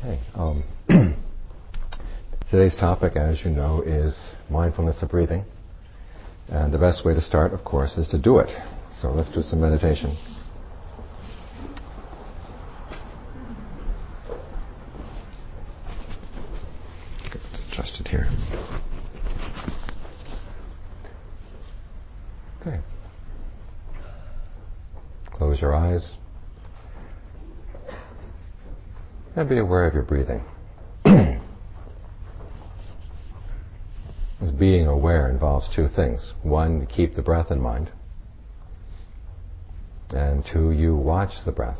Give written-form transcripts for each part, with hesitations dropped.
Okay. Today's topic, as you know, is mindfulness of breathing. And the best way to start, of course, is to do it. So let's do some meditation. Get adjusted here. Okay. Close your eyes. And be aware of your breathing. As being aware involves two things. One, you keep the breath in mind. And two, you watch the breath.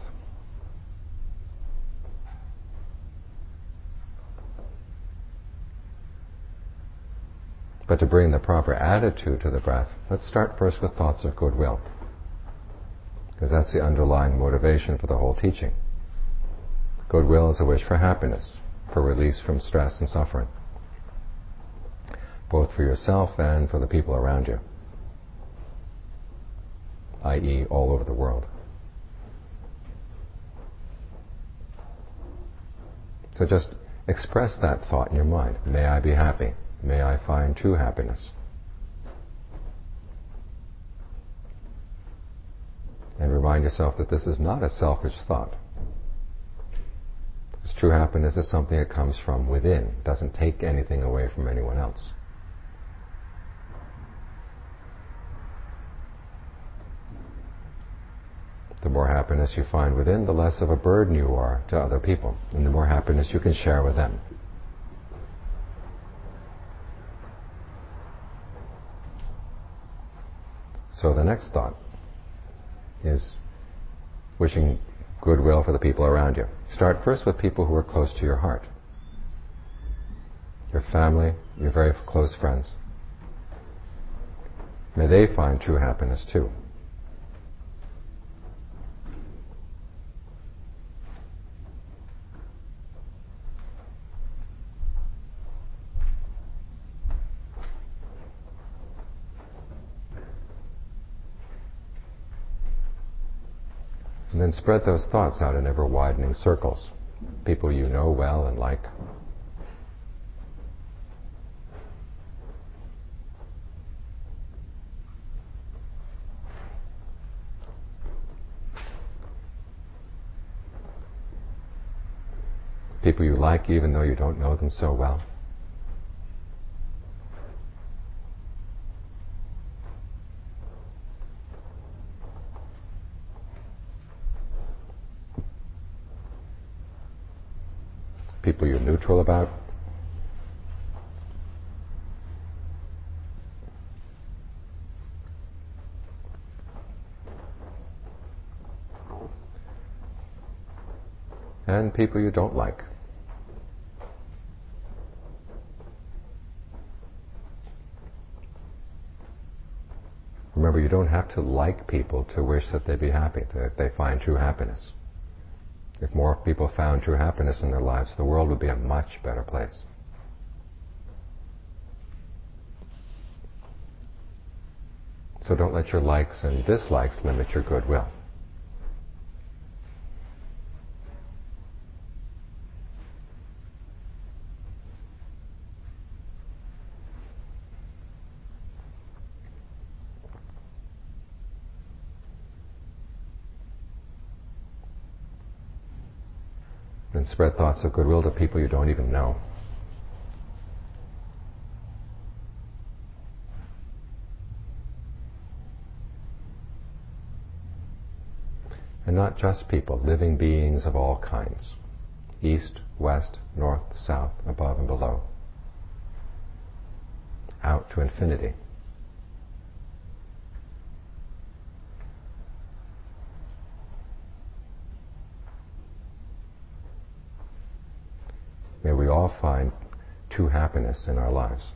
But to bring the proper attitude to the breath, let's start first with thoughts of goodwill. Because that's the underlying motivation for the whole teaching. Goodwill is a wish for happiness, for release from stress and suffering, both for yourself and for the people around you, i.e. all over the world. So just express that thought in your mind. May I be happy. May I find true happiness. And remind yourself that this is not a selfish thought. Because true happiness is something that comes from within. It doesn't take anything away from anyone else. The more happiness you find within, the less of a burden you are to other people, and the more happiness you can share with them. So the next thought is wishing goodwill for the people around you. Start first with people who are close to your heart. Your family, your very close friends. May they find true happiness too. And then spread those thoughts out in ever-widening circles. People you know well and like. People you like even though you don't know them so well. People you're neutral about. And people you don't like. Remember, you don't have to like people to wish that they be happy, that they find true happiness. If more people found true happiness in their lives, the world would be a much better place. So don't let your likes and dislikes limit your goodwill. And spread thoughts of goodwill to people you don't even know. And not just people, living beings of all kinds. East, west, north, south, above and below. Out to infinity. May we all find true happiness in our lives.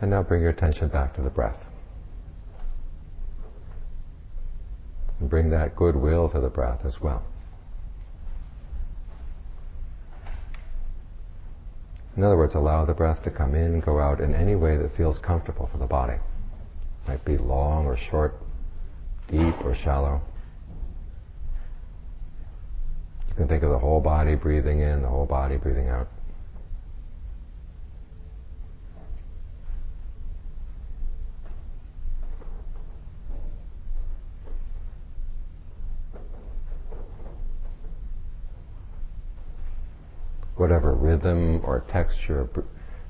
And now bring your attention back to the breath. And bring that goodwill to the breath as well. In other words, allow the breath to come in and go out in any way that feels comfortable for the body. It might be long or short, deep or shallow. You can think of the whole body breathing in, the whole body breathing out. Whatever rhythm or texture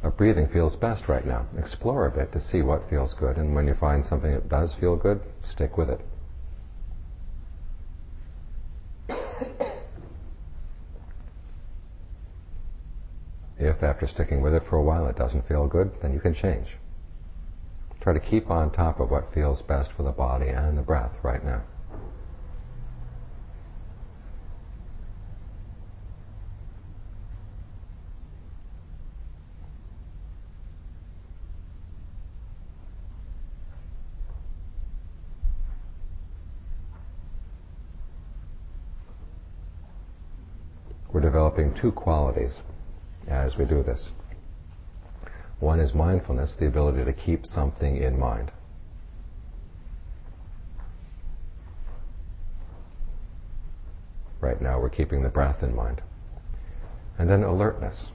of breathing feels best right now. Explore a bit to see what feels good, and when you find something that does feel good, stick with it. If after sticking with it for a while it doesn't feel good, then you can change. Try to keep on top of what feels best for the body and the breath right now. We're developing two qualities as we do this. One is mindfulness, the ability to keep something in mind. Right now we're keeping the breath in mind. And then alertness,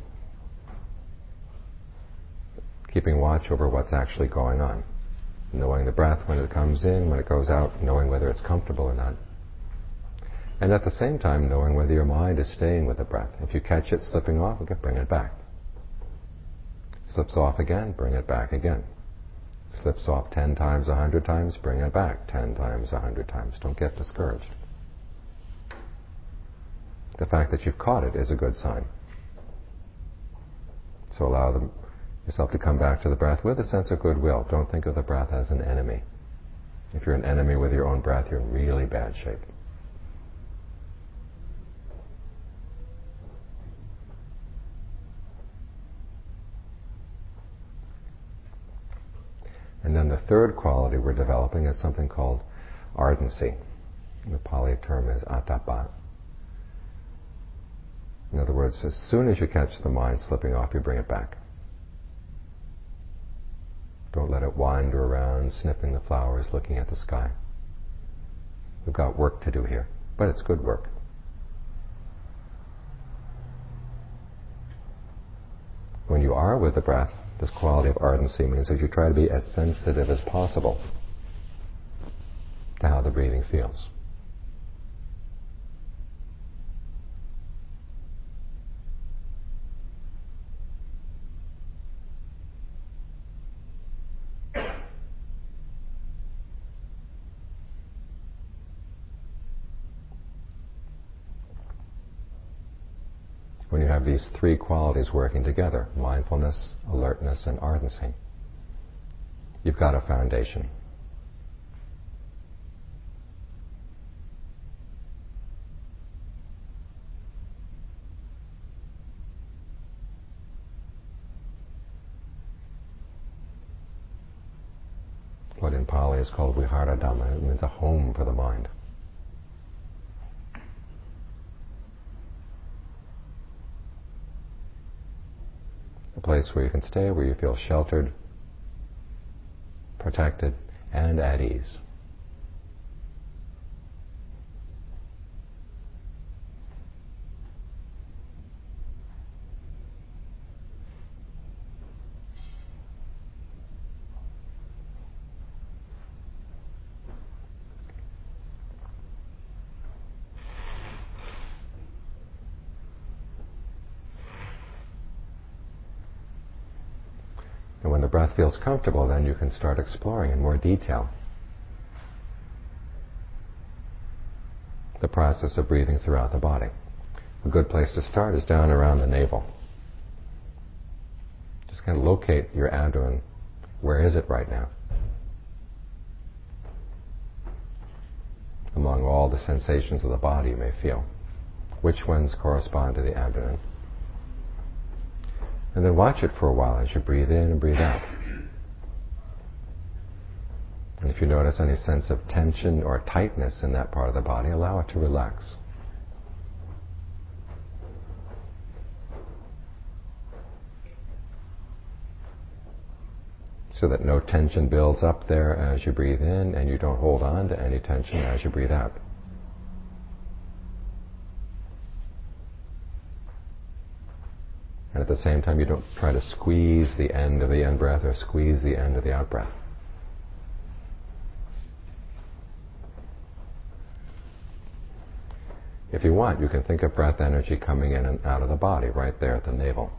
keeping watch over what's actually going on. Knowing the breath when it comes in, when it goes out, knowing whether it's comfortable or not. And at the same time, knowing whether your mind is staying with the breath. If you catch it slipping off, okay, bring it back. Slips off again, bring it back again. Slips off 10 times, 100 times, bring it back 10 times, 100 times. Don't get discouraged. The fact that you've caught it is a good sign. So allow yourself to come back to the breath with a sense of goodwill. Don't think of the breath as an enemy. If you're an enemy with your own breath, you're in really bad shape. And then the third quality we're developing is something called ardency. The Pali term is atapa. In other words, as soon as you catch the mind slipping off, you bring it back. Don't let it wander around, sniffing the flowers, looking at the sky. We've got work to do here, but it's good work. When you are with the breath, this quality of ardency means that you try to be as sensitive as possible to how the breathing feels. When you have these three qualities working together, mindfulness, alertness, and ardency, you've got a foundation. What in Pali is called Viharadhamma, it means a home for the mind. A place where you can stay, where you feel sheltered, protected, and at ease. And when the breath feels comfortable, then you can start exploring in more detail the process of breathing throughout the body. A good place to start is down around the navel. Just kind of locate your abdomen. Where is it right now? Among all the sensations of the body you may feel, which ones correspond to the abdomen? And then watch it for a while as you breathe in and breathe out. If you notice any sense of tension or tightness in that part of the body, allow it to relax. So that no tension builds up there as you breathe in, and you don't hold on to any tension as you breathe out. And at the same time, you don't try to squeeze the end of the in-breath or squeeze the end of the out-breath. If you want, you can think of breath energy coming in and out of the body, right there at the navel.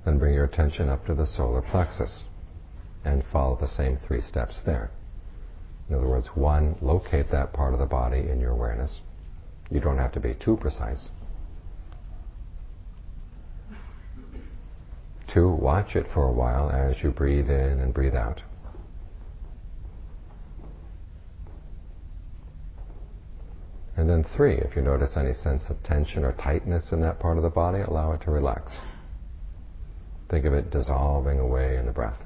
Then bring your attention up to the solar plexus and follow the same 3 steps there. In other words, 1, locate that part of the body in your awareness. You don't have to be too precise. 2, watch it for a while as you breathe in and breathe out. And then 3, if you notice any sense of tension or tightness in that part of the body, allow it to relax. Think of it dissolving away in the breath.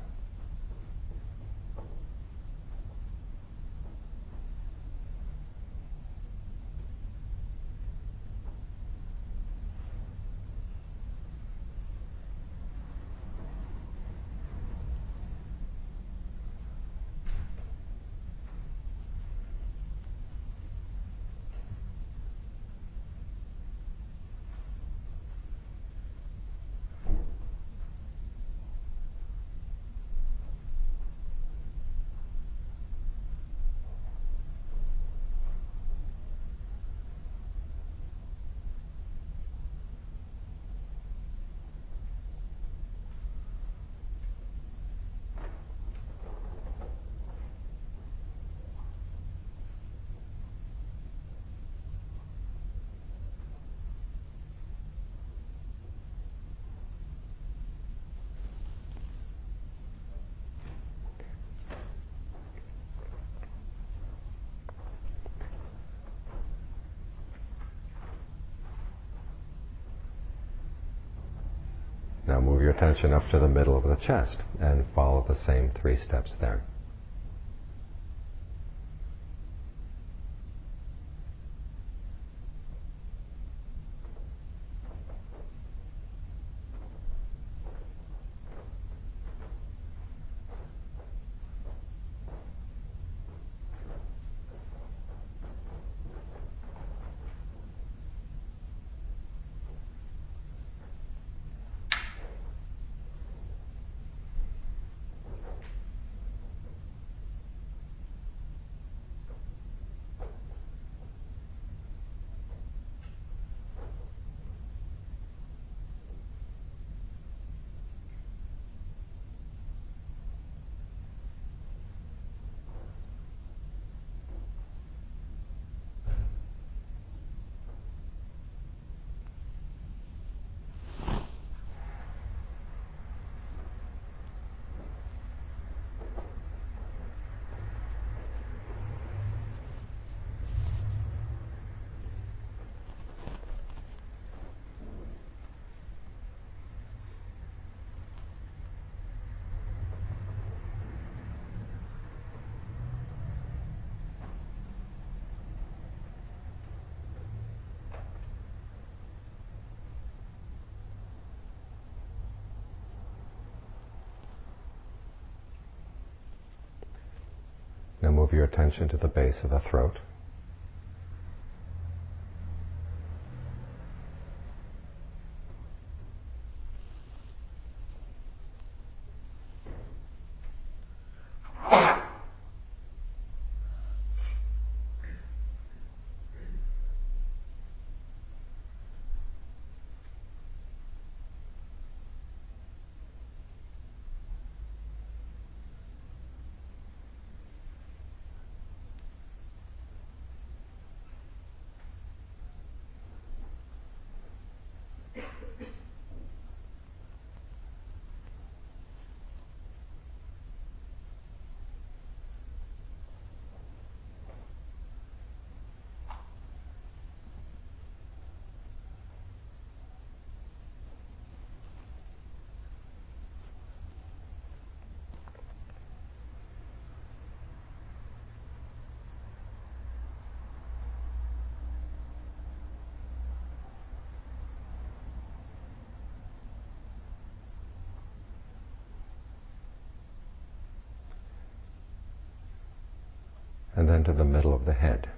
Now move your attention up to the middle of the chest and follow the same 3 steps there. Now move your attention to the base of the throat. And then to the middle of the head.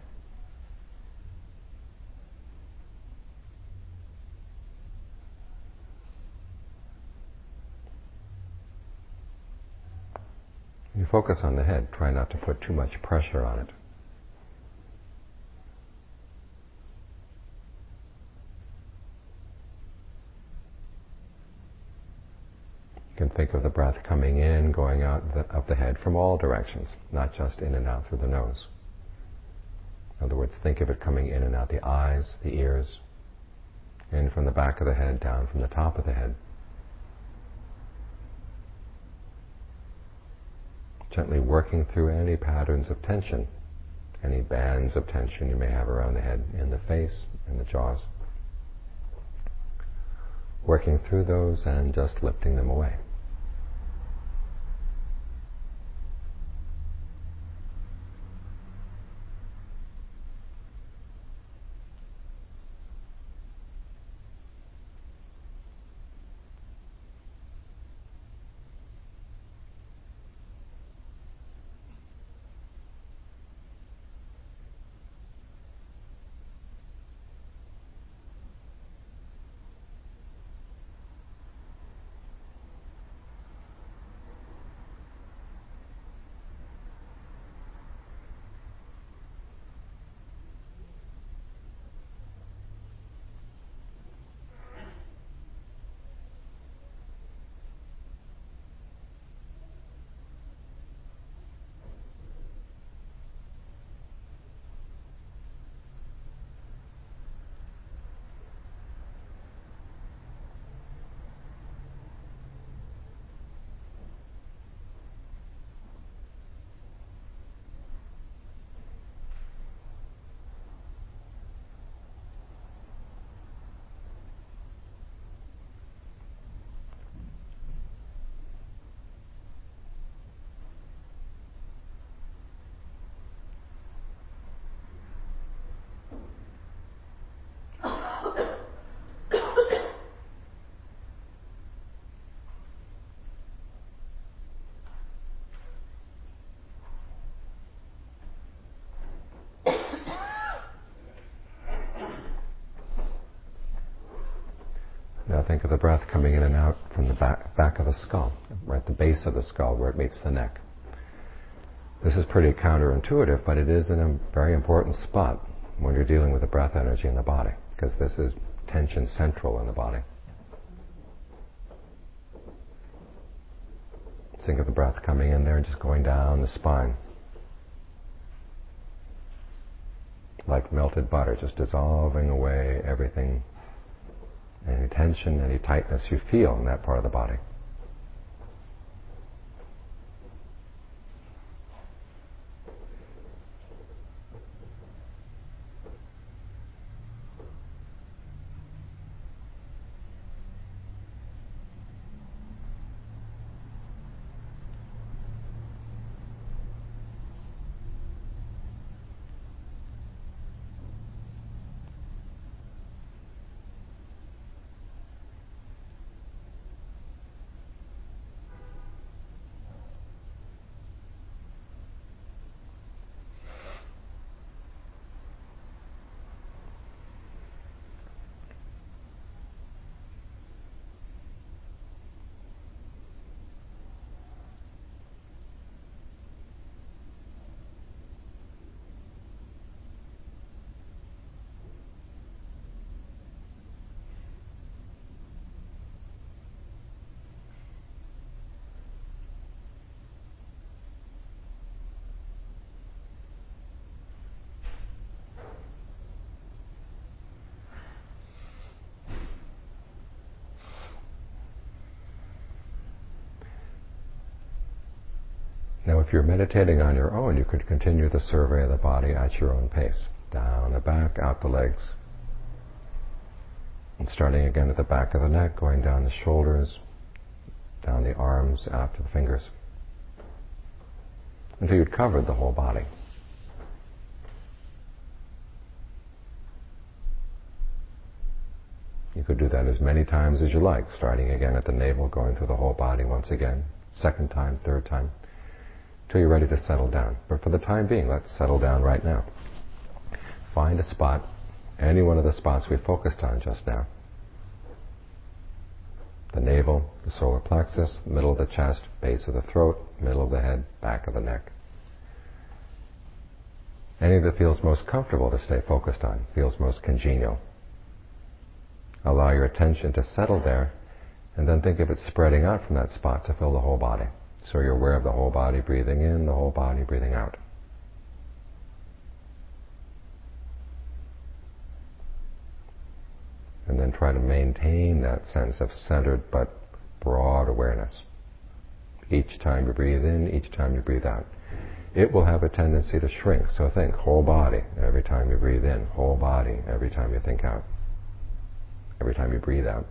You focus on the head, try not to put too much pressure on it. You can think of the breath coming in, going out of the head from all directions, not just in and out through the nose. In other words, think of it coming in and out the eyes, the ears, in from the back of the head, down from the top of the head. Gently working through any patterns of tension, any bands of tension you may have around the head, in the face, in the jaws. Working through those and just lifting them away. Now think of the breath coming in and out from the back of the skull, right at the base of the skull where it meets the neck. This is pretty counterintuitive, but it is in a very important spot when you're dealing with the breath energy in the body, because this is tension central in the body. Think of the breath coming in there and just going down the spine. Like melted butter, just dissolving away everything, any tension, any tightness you feel in that part of the body. Now, if you're meditating on your own, you could continue the survey of the body at your own pace. Down the back, out the legs. And starting again at the back of the neck, going down the shoulders, down the arms, out to the fingers. Until you'd covered the whole body. You could do that as many times as you like, starting again at the navel, going through the whole body once again, second time, third time, till you're ready to settle down. But for the time being, let's settle down right now. Find a spot, any one of the spots we focused on just now. The navel, the solar plexus, middle of the chest, base of the throat, middle of the head, back of the neck. Any that feels most comfortable to stay focused on, feels most congenial. Allow your attention to settle there, and then think of it spreading out from that spot to fill the whole body. So you're aware of the whole body breathing in, the whole body breathing out. And then try to maintain that sense of centered but broad awareness. Each time you breathe in, each time you breathe out. It will have a tendency to shrink, so think whole body every time you breathe in, whole body every time you think out, every time you breathe out.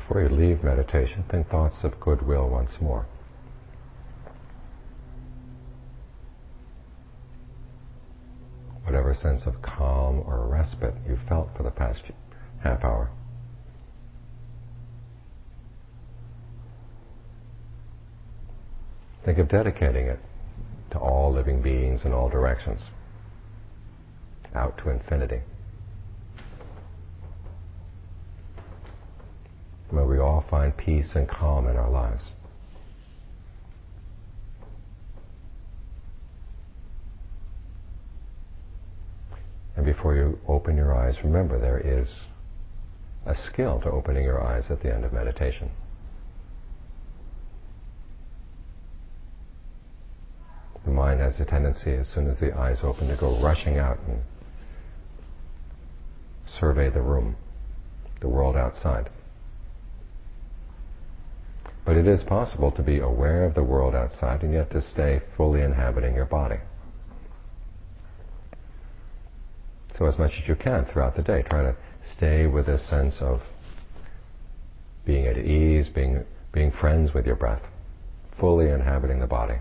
before you leave meditation, think thoughts of goodwill once more. Whatever sense of calm or respite you felt for the past half hour. Think of dedicating it to all living beings in all directions, out to infinity. May we all find peace and calm in our lives. And before you open your eyes, remember there is a skill to opening your eyes at the end of meditation. The mind has a tendency, as soon as the eyes open, to go rushing out and survey the room, the world outside. But it is possible to be aware of the world outside and yet to stay fully inhabiting your body. So as much as you can throughout the day, try to stay with this sense of being at ease, being friends with your breath, fully inhabiting the body,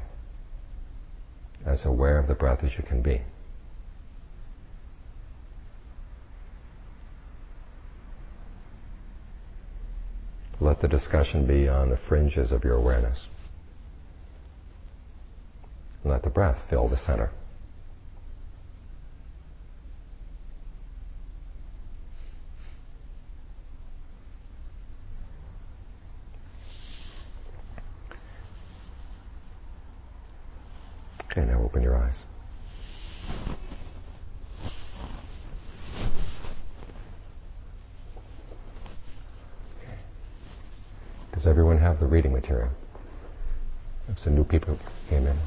as aware of the breath as you can be. Let the discussion be on the fringes of your awareness. And let the breath fill the center. Okay, now open your eyes. Does everyone have the reading material? Some new people came in.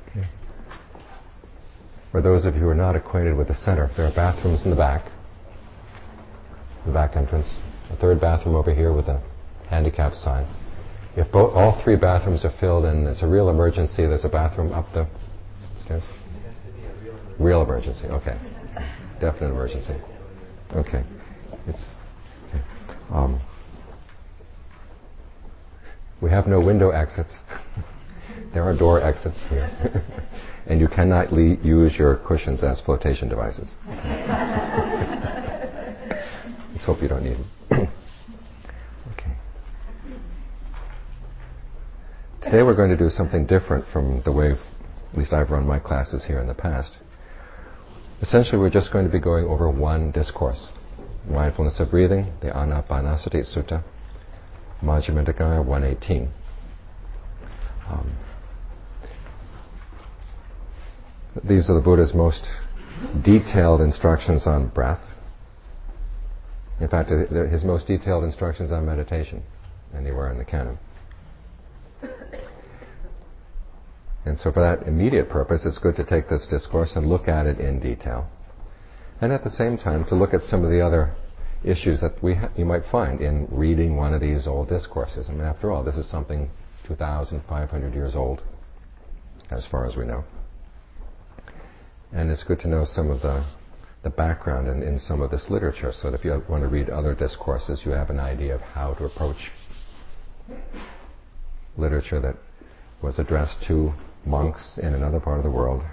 Okay. For those of you who are not acquainted with the center, there are bathrooms in the back entrance. A third bathroom over here with a handicap sign. If all three bathrooms are filled and it's a real emergency, there's a bathroom up the stairs? Real emergency, okay. Definite emergency. Okay. We have no window exits. There are door exits here. And you cannot use your cushions as flotation devices. Let's hope you don't need them. Okay. Today we're going to do something different from the way, at least I've run my classes here in the past. Essentially, we're just going to be going over one discourse. Mindfulness of breathing, the Anapanasati Sutta, Majjhima Nikaya 118. These are the Buddha's most detailed instructions on breath. In fact, they're his most detailed instructions on meditation anywhere in the canon. And so for that immediate purpose, it's good to take this discourse and look at it in detail. And at the same time, to look at some of the other issues that you might find in reading one of these old discourses. I mean, after all, this is something 2,500 years old, as far as we know. And it's good to know some of the background in some of this literature, so that if you want to read other discourses, you have an idea of how to approach literature that was addressed to monks in another part of the world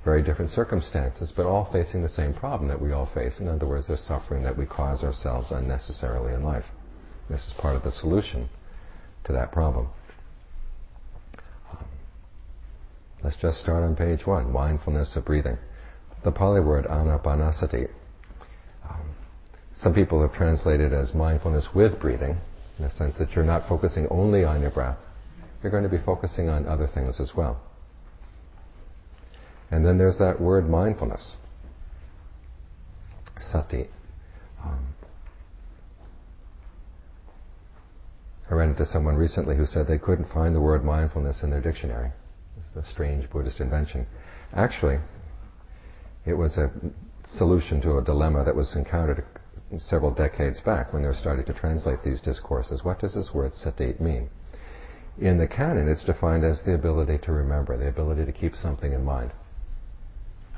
very different circumstances, but all facing the same problem that we all face. In other words, there's suffering that we cause ourselves unnecessarily in life. This is part of the solution to that problem. Let's just start on page 1, mindfulness of breathing. The Pali word anapanasati. Some people have translated as mindfulness with breathing, in the sense that you're not focusing only on your breath. You're going to be focusing on other things as well. And then there's that word mindfulness, sati. I ran into someone recently who said they couldn't find the word mindfulness in their dictionary. It's a strange Buddhist invention. Actually, it was a solution to a dilemma that was encountered several decades back when they were starting to translate these discourses. What does this word sati mean? In the canon, it's defined as the ability to remember, the ability to keep something in mind.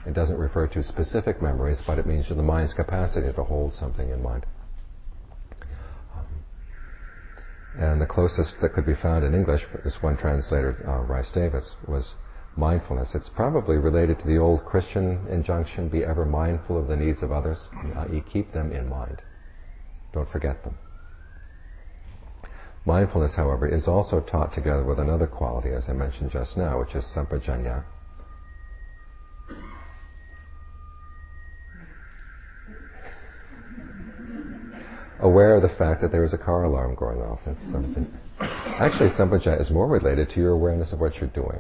It doesn't refer to specific memories, but it means the mind's capacity to hold something in mind. And the closest that could be found in English, this one translator, Rice Davis, was mindfulness. It's probably related to the old Christian injunction, be ever mindful of the needs of others, i.e. keep them in mind. Don't forget them. Mindfulness, however, is also taught together with another quality, as I mentioned just now, which is sampajanya. Aware of the fact that there is a car alarm going off. That's something. Actually, sampajanya is more related to your awareness of what you're doing,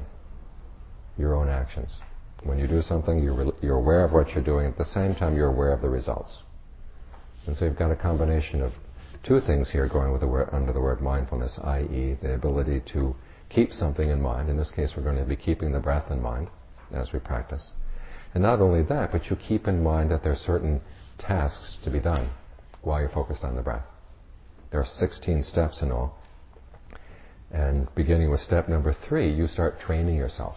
your own actions. When you do something, you're aware of what you're doing. At the same time, you're aware of the results. And so you've got a combination of two things here going with under the word mindfulness, i.e. the ability to keep something in mind. In this case, we're going to be keeping the breath in mind as we practice. And not only that, but you keep in mind that there are certain tasks to be done while you're focused on the breath. There are 16 steps in all. And beginning with step number 3, you start training yourself.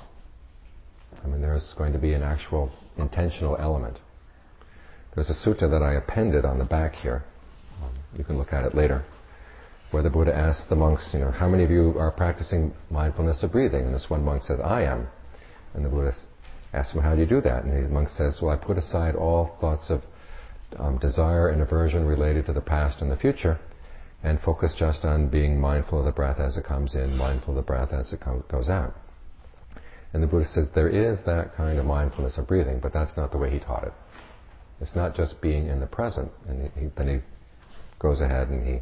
I mean, there's going to be an actual intentional element. There's a sutta that I appended on the back here. You can look at it later, where the Buddha asks the monks, how many of you are practicing mindfulness of breathing? And this one monk says, I am. And the Buddha asks him, how do you do that? And the monk says, well, I put aside all thoughts of desire and aversion related to the past and the future, and focus just on being mindful of the breath as it comes in, mindful of the breath as it goes out. And the Buddha says there is that kind of mindfulness of breathing, but that's not the way he taught it. It's not just being in the present. And then he goes ahead and he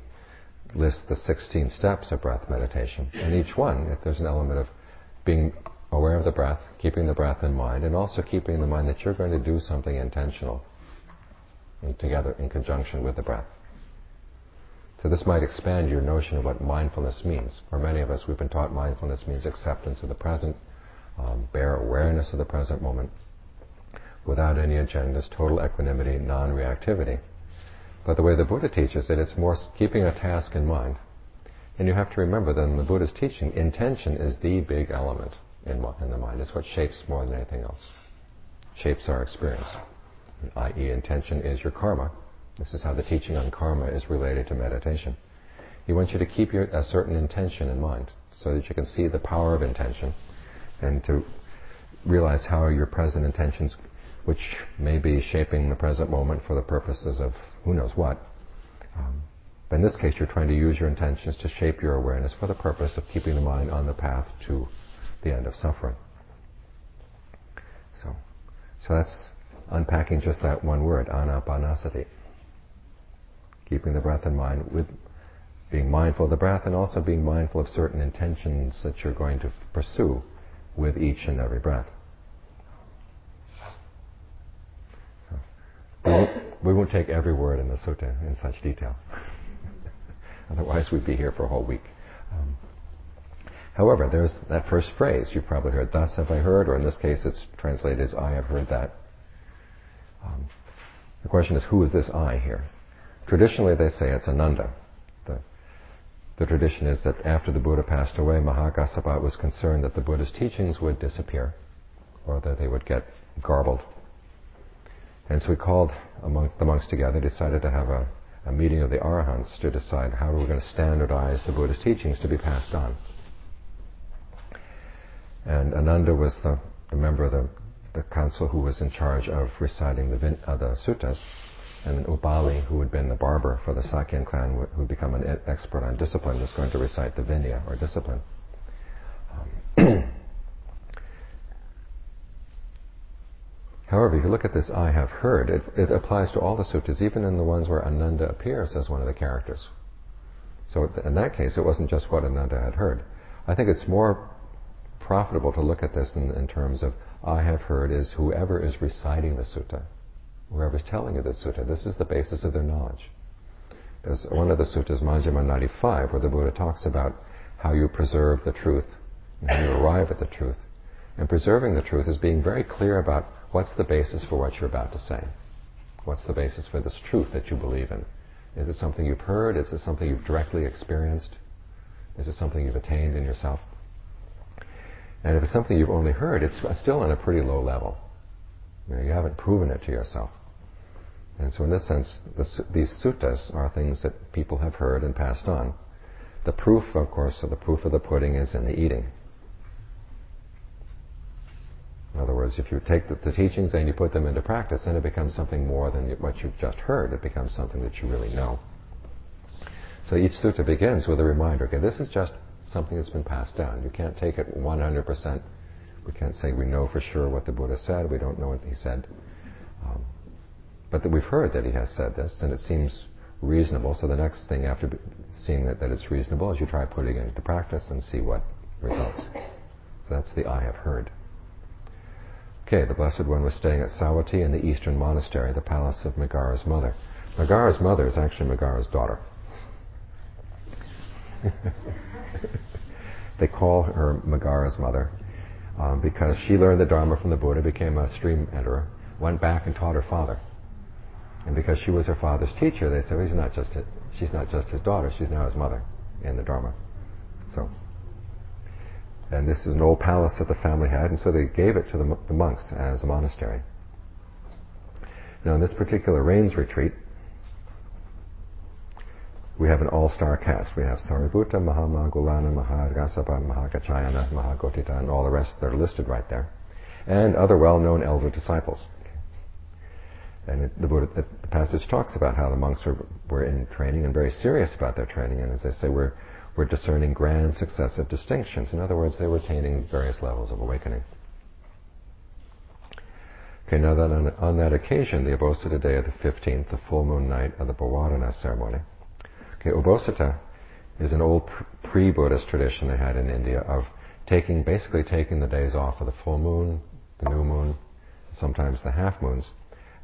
lists the 16 steps of breath meditation. And each one, if there's an element of being aware of the breath, keeping the breath in mind, and also keeping in mind that you're going to do something intentional together in conjunction with the breath. So this might expand your notion of what mindfulness means. For many of us, we've been taught mindfulness means acceptance of the present, bare awareness of the present moment, without any agendas, total equanimity, non-reactivity. But the way the Buddha teaches it, it's more keeping a task in mind. And you have to remember that in the Buddha's teaching, intention is the big element in the mind. It's what shapes more than anything else. Shapes our experience. I.e. intention is your karma. This is how the teaching on karma is related to meditation. He wants you to keep a certain intention in mind so that you can see the power of intention and to realize how your present intentions, which may be shaping the present moment for the purposes of who knows what. But in this case, you're trying to use your intentions to shape your awareness for the purpose of keeping the mind on the path to the end of suffering. So that's unpacking just that one word, anapanasati. Keeping the breath in mind with being mindful of the breath and also being mindful of certain intentions that you're going to pursue with each and every breath. We won't take every word in the sutta in such detail. Otherwise we'd be here for a whole week. However, there's that first phrase. You've probably heard, thus have I heard, or in this case it's translated as I have heard that. The question is, who is this I here? Traditionally they say it's Ananda. The tradition is that after the Buddha passed away, Mahakassapa was concerned that the Buddha's teachings would disappear, or that they would get garbled. And so he called the monks together, decided to have a meeting of the Arahants to decide how we're going to standardize the Buddha's teachings to be passed on. And Ananda was the member of the the council who was in charge of reciting the suttas, and Ubali, who had been the barber for the Sakyan clan, who had become an expert on discipline, was going to recite the Vinaya, or discipline. However, if you look at this I have heard, it applies to all the suttas, even in the ones where Ananda appears as one of the characters. So in that case, it wasn't just what Ananda had heard. I think it's more profitable to look at this in terms of I have heard is whoever is reciting the sutta, whoever's telling you the sutta. This is the basis of their knowledge. There's one of the suttas, Majjhima 95, where the Buddha talks about how you preserve the truth and how you arrive at the truth. And preserving the truth is being very clear about what's the basis for what you're about to say. What's the basis for this truth that you believe in? Is it something you've heard? Is it something you've directly experienced? Is it something you've attained in yourself? And if it's something you've only heard, it's still on a pretty low level. You haven't proven it to yourself. And so in this sense, these suttas are things that people have heard and passed on. The proof, of course, the proof of the pudding is in the eating. In other words, if you take the teachings and you put them into practice, then it becomes something more than what you've just heard. It becomes something that you really know. So each sutta begins with a reminder, okay, this is just something that's been passed down. You can't take it 100%. We can't say we know for sure what the Buddha said. We don't know what he said. But that we've heard that he has said this, and it seems reasonable. So the next thing after seeing that it's reasonable is you try putting it into practice and see what results. So that's the I have heard. Okay, the Blessed One was staying at Savatthi in the eastern monastery, the palace of Megara's mother. Megara's mother is actually Megara's daughter. They call her Megara's mother because she learned the Dharma from the Buddha, became a stream enterer, went back and taught her father. And because she was her father's teacher, they said, well, she's not just his daughter, she's now his mother in the Dharma. So, and this is an old palace that the family had, and so they gave it to the monks as a monastery. Now in this particular rains retreat, we have an all-star cast. We have Sariputta, Mahamagulana, Mahagassapa, Mahakachayana, Mahagotita, and all the rest that are listed right there. And other well-known elder disciples. And the passage talks about how the monks were in training and very serious about their training. And as they say, we're discerning grand successive distinctions. In other words, they were attaining various levels of awakening. Okay, now that on that occasion, the Ubosita day of the 15th, the full moon night of the Bhavarana ceremony. Okay, Ubosita is an old pre-Buddhist tradition they had in India of basically taking the days off of the full moon, the new moon, sometimes the half moons,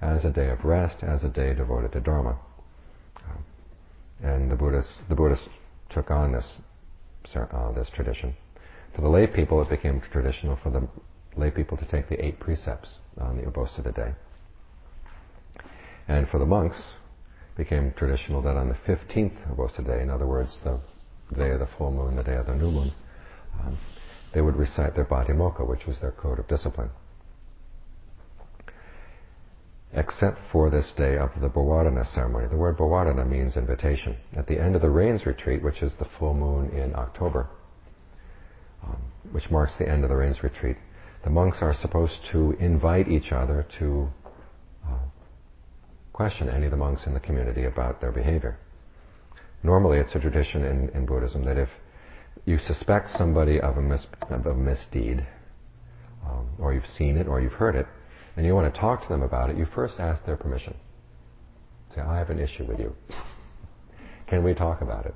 as a day of rest, as a day devoted to Dharma. And the Buddhists took on this tradition. For the lay people, it became traditional for the lay people to take the 8 precepts on the Ubosita day. And for the monks, it became traditional that on the 15th Ubosita day, in other words, the day of the full moon, the day of the new moon, they would recite their Bhatimokkha, which was their code of discipline. Except for this day of the Bhavarana ceremony. The word Bhavarana means invitation. At the end of the rains retreat, which is the full moon in October, which marks the end of the rains retreat, the monks are supposed to invite each other to question any of the monks in the community about their behavior. Normally it's a tradition in Buddhism that if you suspect somebody of a misdeed, or you've seen it or you've heard it, and you want to talk to them about it, you first ask their permission. Say, I have an issue with you. Can we talk about it?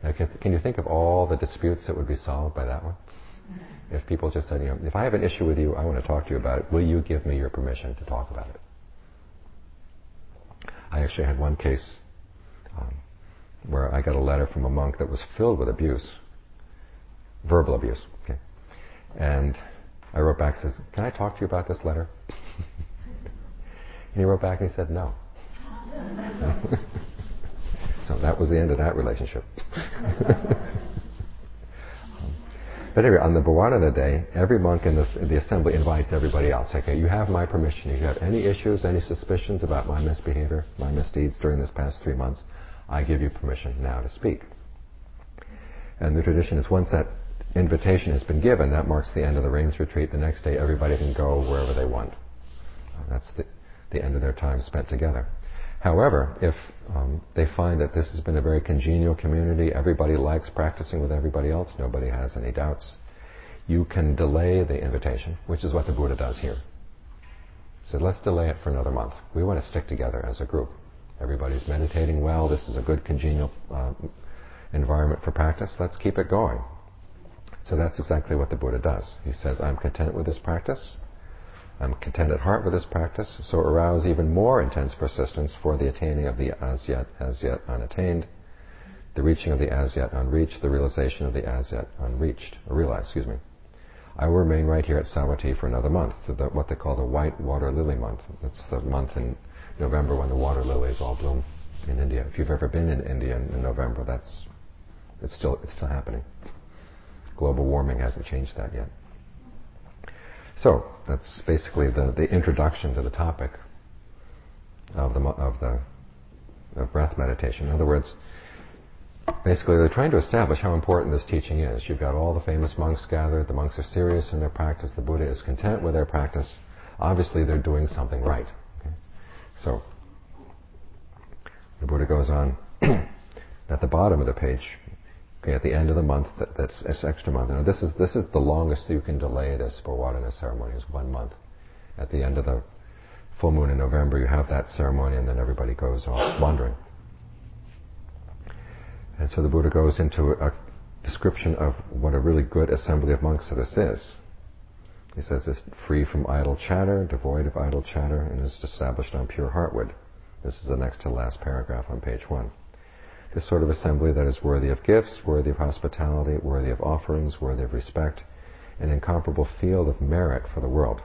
Now, can you think of all the disputes that would be solved by that one? If people just said, if I have an issue with you, I want to talk to you about it, will you give me your permission to talk about it? I actually had one case where I got a letter from a monk that was filled with abuse, verbal abuse. Okay, and I wrote back and says, can I talk to you about this letter? And he wrote back and he said, no. So that was the end of that relationship. But anyway, on the Bhavarana day, every monk in the assembly invites everybody else. Okay, you have my permission. If you have any issues, any suspicions about my misbehavior, my misdeeds during this past 3 months, I give you permission now to speak. And the tradition is once that invitation has been given, that marks the end of the rains retreat. The next day everybody can go wherever they want. That's the end of their time spent together. However, if they find that this has been a very congenial community, everybody likes practicing with everybody else, nobody has any doubts, you can delay the invitation, which is what the Buddha does here. He said, let's delay it for another month. We want to stick together as a group. Everybody's meditating well. This is a good congenial environment for practice. Let's keep it going. So that's exactly what the Buddha does. He says, I'm content with this practice. I'm content at heart with this practice. So arouse even more intense persistence for the attaining of the as yet unattained, the reaching of the as yet unreached, the realization of the as yet realized. I will remain right here at Savatthi for another month, what they call the white water lily month. That's the month in November when the water lilies all bloom in India. If you've ever been in India in November, it's still happening. Global warming hasn't changed that yet. So that's basically the introduction to the topic of breath meditation. In other words, basically they're trying to establish how important this teaching is. You've got all the famous monks gathered. The monks are serious in their practice. The Buddha is content with their practice. Obviously they're doing something right. Okay? So the Buddha goes on at the bottom of the page. Okay, at the end of the month, that's extra month. Now this is the longest you can delay this Pawadana ceremony, is 1 month. At the end of the full moon in November, you have that ceremony, and then everybody goes off wandering. And so the Buddha goes into a description of what a really good assembly of monks this is. He says it's free from idle chatter, devoid of idle chatter, and is established on pure heartwood. This is the next to last paragraph on page 1. This sort of assembly that is worthy of gifts, worthy of hospitality, worthy of offerings, worthy of respect, an incomparable field of merit for the world.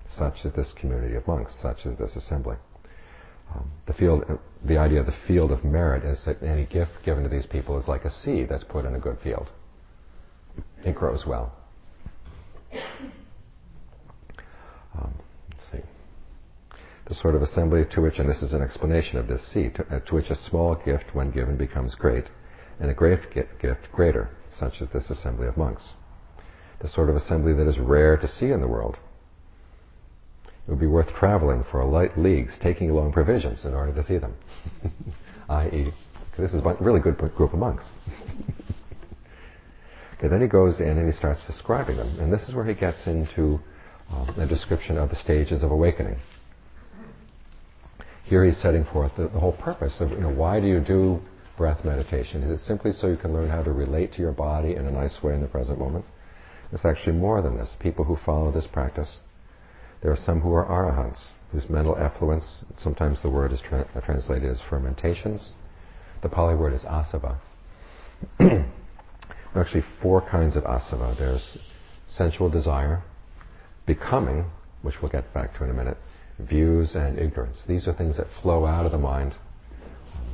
Such is this community of monks, such is this assembly. The idea of the field of merit is that any gift given to these people is like a seed that's put in a good field. It grows well. Let's see. The sort of assembly to which, and this is an explanation of this seed, to which a small gift when given becomes great, and a great gift greater, such as this assembly of monks. The sort of assembly that is rare to see in the world. It would be worth traveling for a light leagues, taking along provisions in order to see them. I.e., this is a really good group of monks. Okay, then he goes in and he starts describing them. And this is where he gets into a description of the stages of awakening. Here he's setting forth the whole purpose of, why do you do breath meditation? Is it simply so you can learn how to relate to your body in a nice way in the present moment? It's actually more than this. People who follow this practice, there are some who are arahants, whose mental effluence, sometimes the word is translated as fermentations. The Pali word is asava. There are actually 4 kinds of asava. There's sensual desire, becoming, which we'll get back to in a minute, views, and ignorance. These are things that flow out of the mind.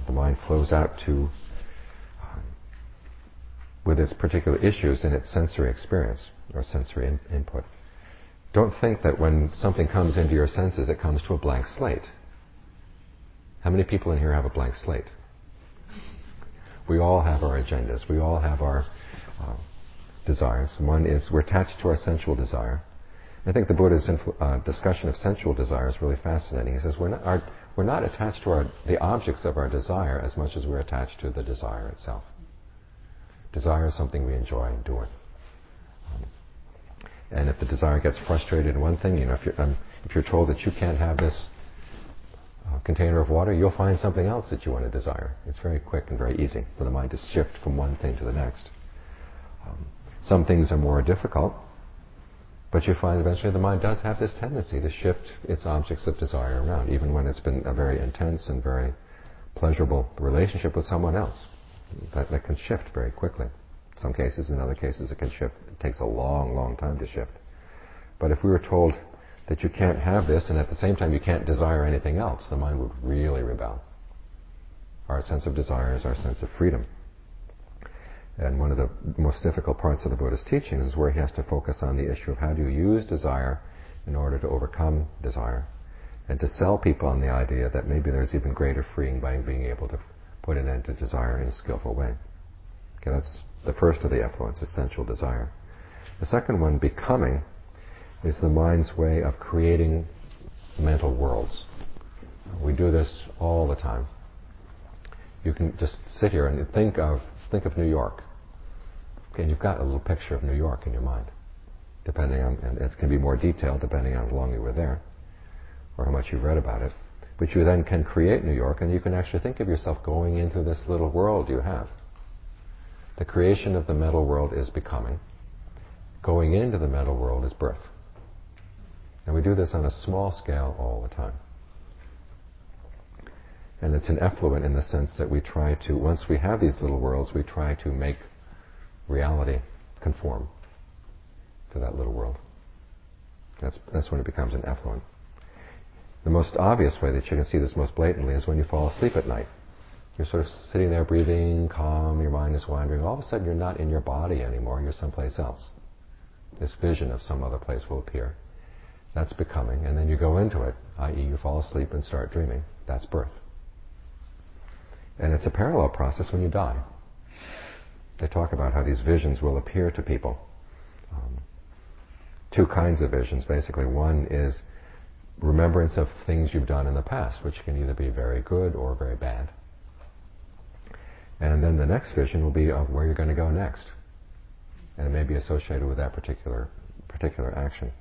The mind flows out to, with its particular issues in its sensory experience, or sensory input. Don't think that when something comes into your senses, it comes to a blank slate. How many people in here have a blank slate? We all have our agendas. We all have our desires. One is we're attached to our sensual desire. I think the Buddha's discussion of sensual desire is really fascinating. He says we're not attached to the objects of our desire as much as we're attached to the desire itself. Desire is something we enjoy doing. And if the desire gets frustrated in one thing, if you're told that you can't have this container of water, you'll find something else that you want to desire. It's very quick and very easy for the mind to shift from one thing to the next. Some things are more difficult, but you find eventually the mind does have this tendency to shift its objects of desire around, even when it's been a very intense and very pleasurable relationship with someone else. That can shift very quickly. In some cases, in other cases, it can shift. It takes a long, long time to shift. But if we were told that you can't have this, and at the same time you can't desire anything else, the mind would really rebel. Our sense of desire is our sense of freedom. And one of the most difficult parts of the Buddha's teachings is where he has to focus on the issue of how do you use desire in order to overcome desire, and to sell people on the idea that maybe there's even greater freeing by being able to put an end to desire in a skillful way. Okay, the first of the effluents, is sensual desire. The second one, becoming, is the mind's way of creating mental worlds. We do this all the time. You can just sit here and think of New York. Okay, and you've got a little picture of New York in your mind, depending on, and it can be more detailed depending on how long you were there, or how much you've read about it. But you then can create New York, and you can actually think of yourself going into this little world you have. The creation of the mental world is becoming. Going into the mental world is birth. And we do this on a small scale all the time. And it's an effluent in the sense that we try to, once we have these little worlds, we try to make reality conform to that little world. That's when it becomes an effluent. The most obvious way that you can see this most blatantly is when you fall asleep at night. You're sort of sitting there breathing, calm, your mind is wandering. All of a sudden you're not in your body anymore, you're someplace else. This vision of some other place will appear. That's becoming, and then you go into it, i.e. you fall asleep and start dreaming. That's birth. And it's a parallel process when you die. They talk about how these visions will appear to people. Two kinds of visions, basically. One is remembrance of things you've done in the past, which can either be very good or very bad. And then the next vision will be of where you're going to go next. And it may be associated with that particular action.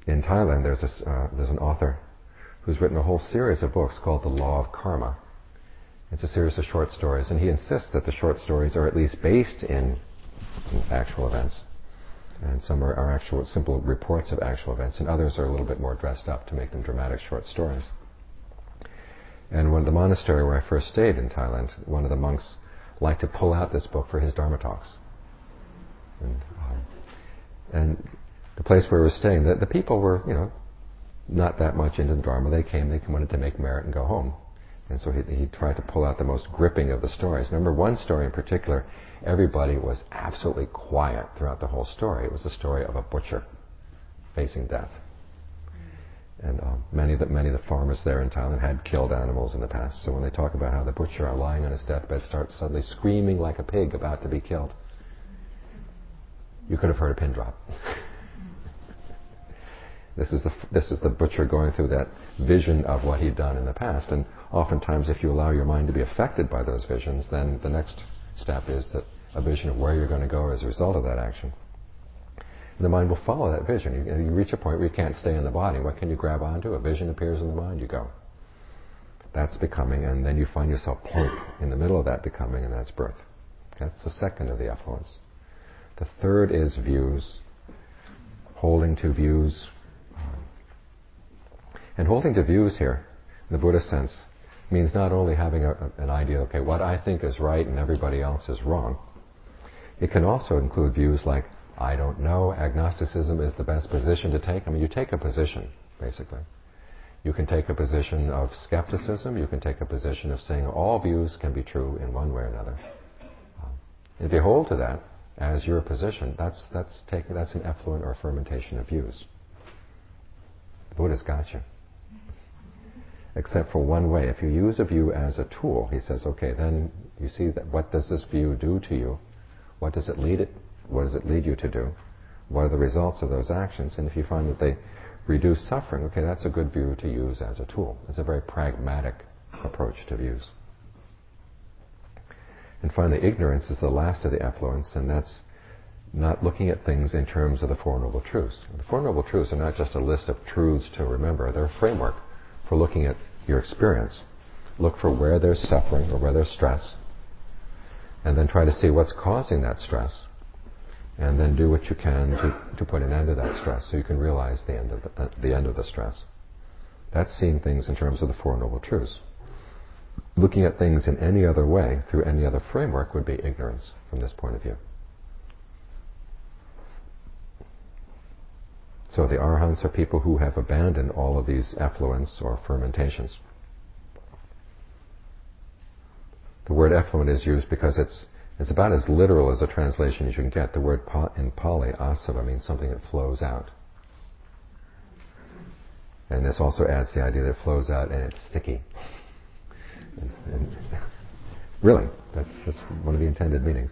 In Thailand, there's an author who's written a whole series of books called The Law of Karma. It's a series of short stories, and he insists that the short stories are at least based in actual events. And some are actual simple reports of actual events, and others are a little bit more dressed up to make them dramatic short stories. And when the monastery where I first stayed in Thailand, one of the monks liked to pull out this book for his Dharma talks. And the place where we were staying, the people were, not that much into the Dharma. They wanted to make merit and go home. And so he tried to pull out the most gripping of the stories. Remember one story in particular, everybody was absolutely quiet throughout the whole story. It was the story of a butcher facing death. And many of the farmers there in Thailand had killed animals in the past. So when they talk about how the butcher lying on his deathbed starts suddenly screaming like a pig about to be killed, you could have heard a pin drop. This is the butcher going through that vision of what he'd done in the past. And oftentimes, if you allow your mind to be affected by those visions, then the next step is that a vision of where you're going to go as a result of that action. And the mind will follow that vision. You reach a point where you can't stay in the body. What can you grab onto? A vision appears in the mind, you go. That's becoming, and then you find yourself plunk in the middle of that becoming, and that's birth. That's the second of the effluents. The third is views, holding to views. And holding to views here, in the Buddhist sense, means not only having an idea, okay, what I think is right and everybody else is wrong. It can also include views like, I don't know, agnosticism is the best position to take. I mean, you take a position, basically. You can take a position of skepticism, you can take a position of saying all views can be true in one way or another. If you hold to that as your position, that's an effluent or fermentation of views. The Buddha's got you. Except for one way. If you use a view as a tool, he says, okay, then you see that what does this view do to you? What does it lead you to do? What are the results of those actions? And if you find that they reduce suffering, okay, that's a good view to use as a tool. It's a very pragmatic approach to views. And finally, ignorance is the last of the effluents, and that's not looking at things in terms of the Four Noble Truths. The Four Noble Truths are not just a list of truths to remember. They're a framework for looking at your experience. Look for where there's suffering or where there's stress, and then try to see what's causing that stress, and then do what you can to put an end to that stress so you can realize the end of the stress. That's seeing things in terms of the Four Noble Truths. Looking at things in any other way, through any other framework, would be ignorance from this point of view. So the Arahants are people who have abandoned all of these effluents or fermentations. The word effluent is used because it's about as literal as a translation as you can get. The word in Pali, asava, means something that flows out. And this also adds the idea that it flows out and it's sticky. And Really, that's one of the intended meanings.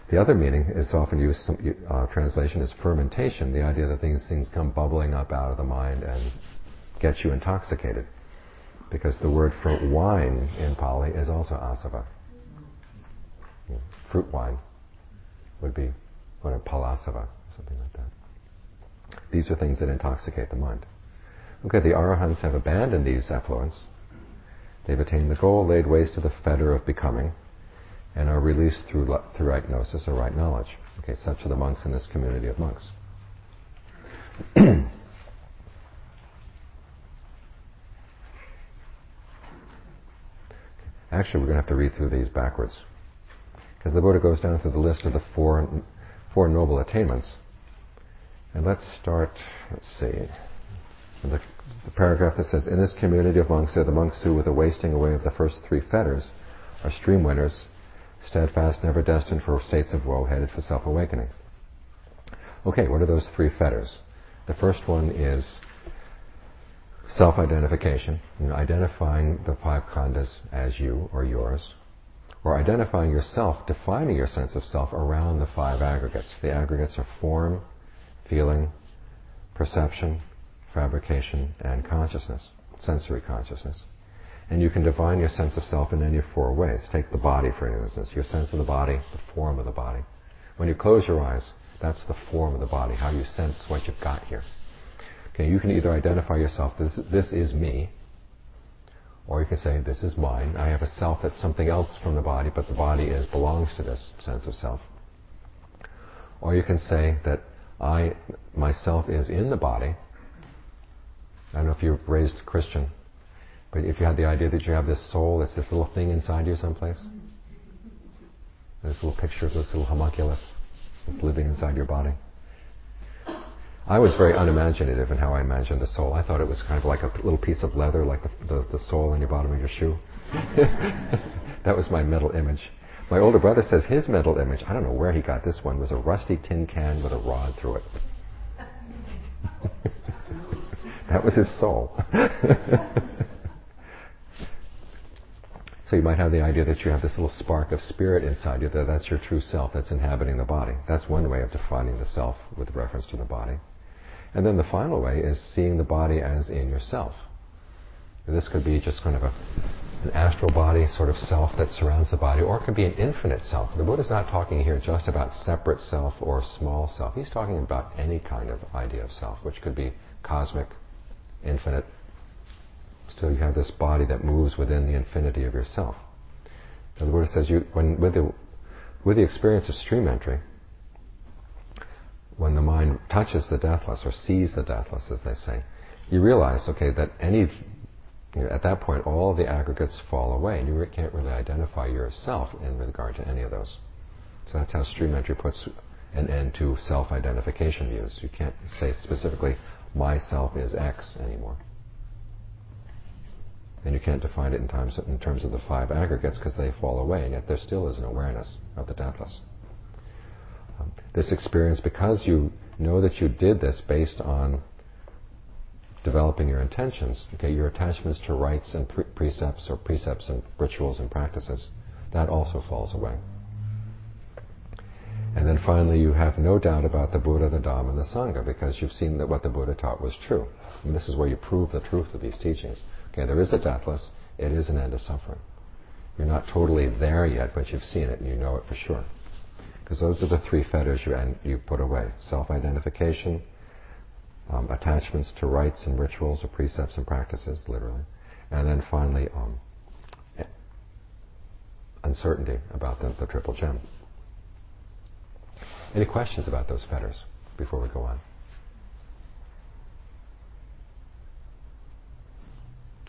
The other meaning is often used, translation is fermentation, the idea that these things come bubbling up out of the mind and get you intoxicated. Because the word for wine in Pali is also asava. Fruit wine would be palasava, something like that. These are things that intoxicate the mind. Okay, the arahants have abandoned these effluents. They've attained the goal, laid waste to the fetter of becoming, and are released through right gnosis or right knowledge. Okay, such are the monks in this community of monks. Actually, we're going to have to read through these backwards, because the Buddha goes down through the list of the four noble attainments. And let's start, the paragraph that says, in this community of monks are the monks who, with the wasting away of the first three fetters, are stream winners, steadfast, never destined for states of woe, headed for self-awakening. Okay, what are those three fetters? The first one is self-identification, identifying the five khandhas as you or yours, or identifying yourself, defining your sense of self around the five aggregates. The aggregates are form, feeling, perception, fabrication, and consciousness, sensory consciousness. And you can define your sense of self in any of four ways. Take the body, for instance. Your sense of the body, the form of the body. When you close your eyes, that's the form of the body, how you sense what you've got here. Okay, you can either identify yourself, this is me, or you can say, this is mine. I have a self that's something else from the body, but the body belongs to this sense of self. Or you can say that myself is in the body. I don't know if you're raised Christian, but if you had the idea that you have this soul, it's this little thing inside you someplace, this little picture of this little homunculus that's living inside your body. I was very unimaginative in how I imagined the soul. I thought it was kind of like a little piece of leather, like the sole in your bottom of your shoe. That was my mental image. My older brother says his mental image, I don't know where he got this one, was a rusty tin can with a rod through it. That was his soul. So you might have the idea that you have this little spark of spirit inside you, that's your true self that's inhabiting the body. That's one way of defining the self with reference to the body. And then the final way is seeing the body as in yourself. This could be just kind of an astral body sort of self that surrounds the body, or it could be an infinite self. The Buddha's not talking here just about separate self or small self. He's talking about any kind of idea of self, which could be cosmic, infinite. Still, you have this body that moves within the infinity of yourself. So the Buddha says, with the experience of stream entry, when the mind touches the deathless or sees the deathless, as they say, you realize, that at that point, all the aggregates fall away, and you can't really identify yourself in regard to any of those. So that's how stream entry puts an end to self-identification views. You can't say specifically, myself is X anymore. And you can't define it in terms of the five aggregates because they fall away, and yet there still is an awareness of the deathless. This experience, because you know that you did this based on developing your intentions, your attachments to rites and precepts or precepts and rituals and practices, that also falls away. And then finally, you have no doubt about the Buddha, the Dhamma, and the Sangha, because you've seen that what the Buddha taught was true. And this is where you prove the truth of these teachings. There is a deathless, it is an end of suffering. You're not totally there yet, but you've seen it and you know it for sure. Because those are the three fetters you put away. Self-identification, attachments to rites and rituals or precepts and practices, literally. And then finally, uncertainty about the triple gem. Any questions about those fetters before we go on?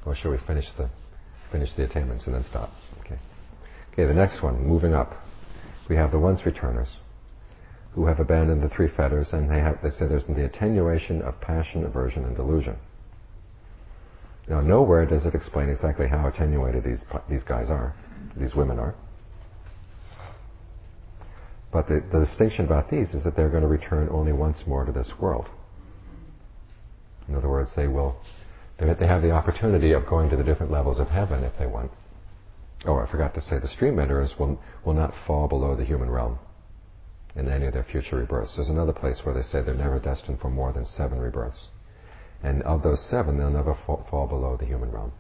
Or shall we finish the attainments and then stop? Okay, the next one, moving up. We have the once returners who have abandoned the three fetters, and they say there's the attenuation of passion, aversion, and delusion. Now, nowhere does it explain exactly how attenuated these guys are, these women are. But the distinction about these is that they're going to return only once more to this world. In other words, they have the opportunity of going to the different levels of heaven if they want. Oh, I forgot to say, the stream enterers will not fall below the human realm in any of their future rebirths. There's another place where they say they're never destined for more than 7 rebirths. And of those 7, they'll never fall below the human realm.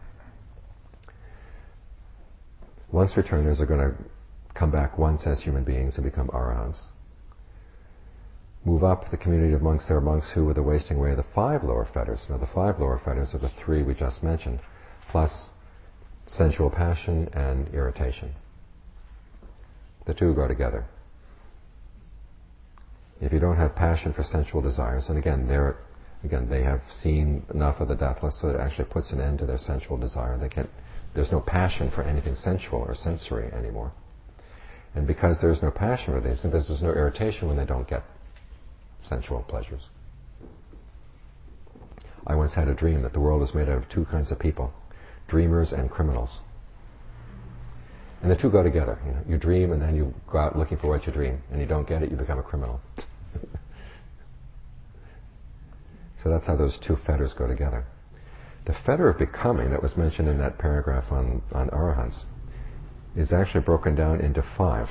Once returners are going to come back once as human beings and become arahants. Move up the community of monks. There are monks who, with the wasting away of the 5 lower fetters, now the 5 lower fetters are the 3 we just mentioned, plus sensual passion and irritation. The 2 go together. If you don't have passion for sensual desires, and again, they have seen enough of the deathless so that it actually puts an end to their sensual desire. There's no passion for anything sensual or sensory anymore. And because there's no passion for these, and there's no irritation when they don't get sensual pleasures. I once had a dream that the world is made out of 2 kinds of people, dreamers and criminals. And the 2 go together. You dream and then you go out looking for what you dream, and you don't get it, you become a criminal. So that's how those 2 fetters go together. The fetter of becoming that was mentioned in that paragraph on arahants is actually broken down into 5.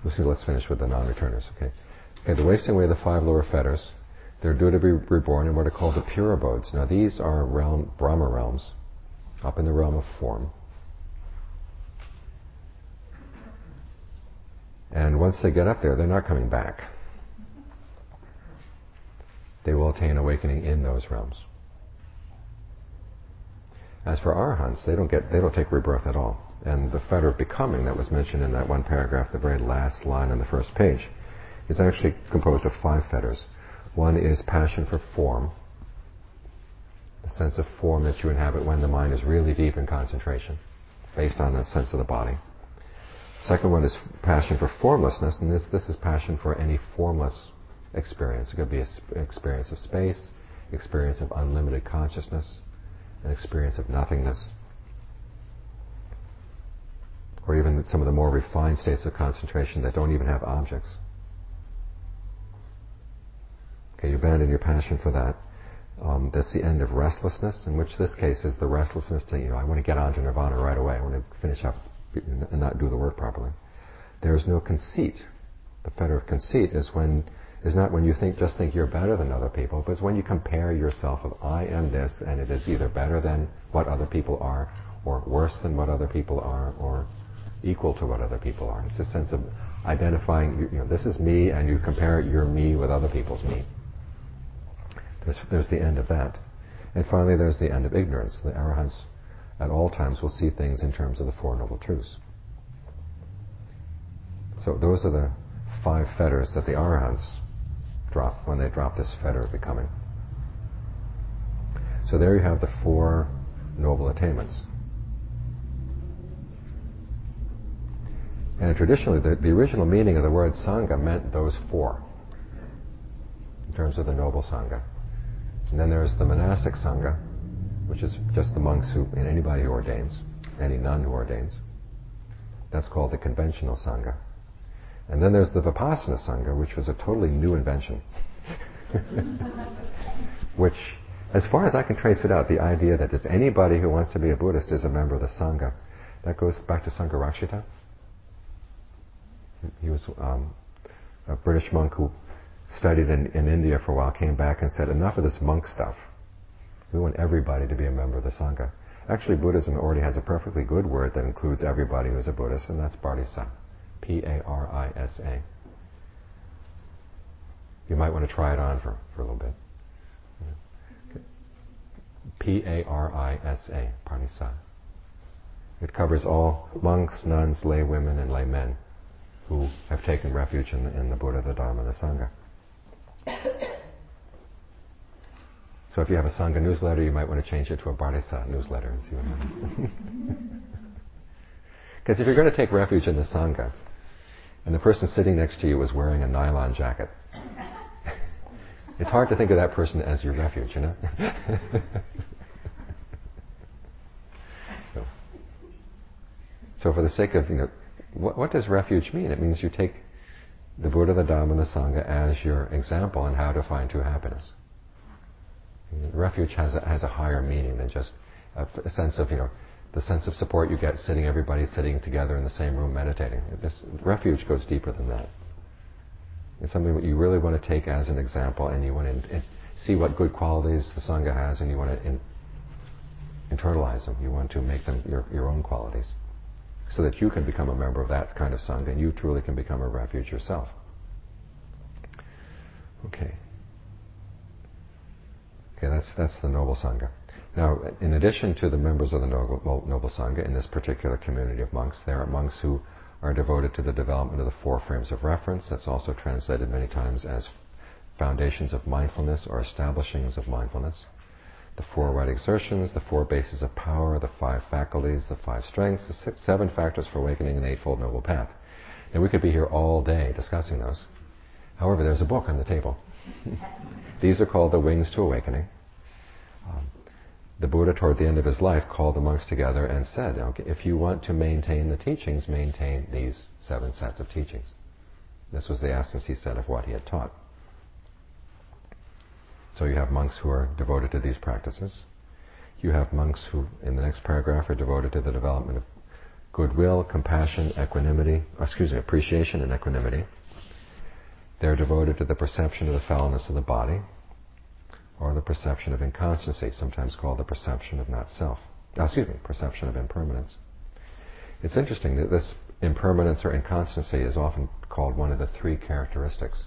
Let's finish with the non-returners, okay? The wasting away of the 5 lower fetters, they're due to be reborn in what are called the pure abodes. Now these are Brahma realms, up in the realm of form. And once they get up there, they're not coming back. They will attain awakening in those realms. As for arahants, they don't take rebirth at all. And the fetter of becoming that was mentioned in that one paragraph, the very last line on the first page, is actually composed of 5 fetters. One is passion for form, the sense of form that you inhabit when the mind is really deep in concentration, based on the sense of the body. Second one is passion for formlessness, and this is passion for any formless experience. It could be an experience of space, experience of unlimited consciousness, an experience of nothingness, or even some of the more refined states of concentration that don't even have objects. Okay, you abandon your passion for that. That's the end of restlessness, in which this case is the restlessness to, I want to get on to nirvana right away. I want to finish up and not do the work properly. There is no conceit. The fetter of conceit is not when you just think you're better than other people, but it's when you compare yourself of I am this, and it is either better than what other people are, or worse than what other people are, or equal to what other people are. It's a sense of identifying, this is me, and you compare your me with other people's me. There's the end of that. And finally, there's the end of ignorance. The arahants at all times will see things in terms of the 4 Noble Truths. So those are the 5 fetters that the arahants drop when they drop this fetter of becoming. So there you have the 4 noble attainments. And traditionally, the original meaning of the word Sangha meant those 4, in terms of the noble Sangha. And then there's the monastic Sangha, which is just the monks and anybody who ordains, any nun who ordains. That's called the conventional Sangha. And then there's the Vipassana Sangha, which was a totally new invention. Which, as far as I can trace it out, the idea that just anybody who wants to be a Buddhist is a member of the Sangha, that goes back to Sangharakshita. He was a British monk who studied in India for a while, came back and said, enough of this monk stuff. We want everybody to be a member of the Sangha. Actually, Buddhism already has a perfectly good word that includes everybody who's a Buddhist, and that's Parisa. P-A-R-I-S-A. You might want to try it on for a little bit. P-A-R-I-S-A, Parisa. It covers all monks, nuns, lay women, and lay men who have taken refuge in the Buddha, the Dharma, and the Sangha. So if you have a Sangha newsletter, you might want to change it to a Bhartisa newsletter and see what happens. Because if you're going to take refuge in the Sangha, and the person sitting next to you is wearing a nylon jacket, it's hard to think of that person as your refuge, So for the sake of, what does refuge mean? It means you take the Buddha, the Dhamma, and the Sangha as your example on how to find true happiness. Refuge has a higher meaning than just a sense of, the sense of support you get everybody sitting together in the same room meditating. Refuge goes deeper than that. It's something that you really want to take as an example, and you want to see what good qualities the Sangha has, and you want to internalize them. You want to make them your own qualities, so that you can become a member of that kind of Sangha, and you truly can become a refuge yourself. Okay, that's the Noble Sangha. Now, in addition to the members of the Noble Sangha, in this particular community of monks, there are monks who are devoted to the development of the 4 frames of reference. That's also translated many times as foundations of mindfulness or establishings of mindfulness. The 4 right exertions, the 4 bases of power, the 5 faculties, the 5 strengths, the 7 factors for awakening, and the Eightfold Noble Path. And we could be here all day discussing those. However, there's a book on the table. These are called the Wings to Awakening. The Buddha, toward the end of his life, called the monks together and said, okay, if you want to maintain the teachings, maintain these 7 sets of teachings. This was the essence, he said, of what he had taught. So you have monks who are devoted to these practices. You have monks who, in the next paragraph, are devoted to the development of goodwill, compassion, appreciation and equanimity. They're devoted to the perception of the foulness of the body, or the perception of inconstancy, sometimes called the perception of perception of impermanence. It's interesting that this impermanence or inconstancy is often called one of the 3 characteristics.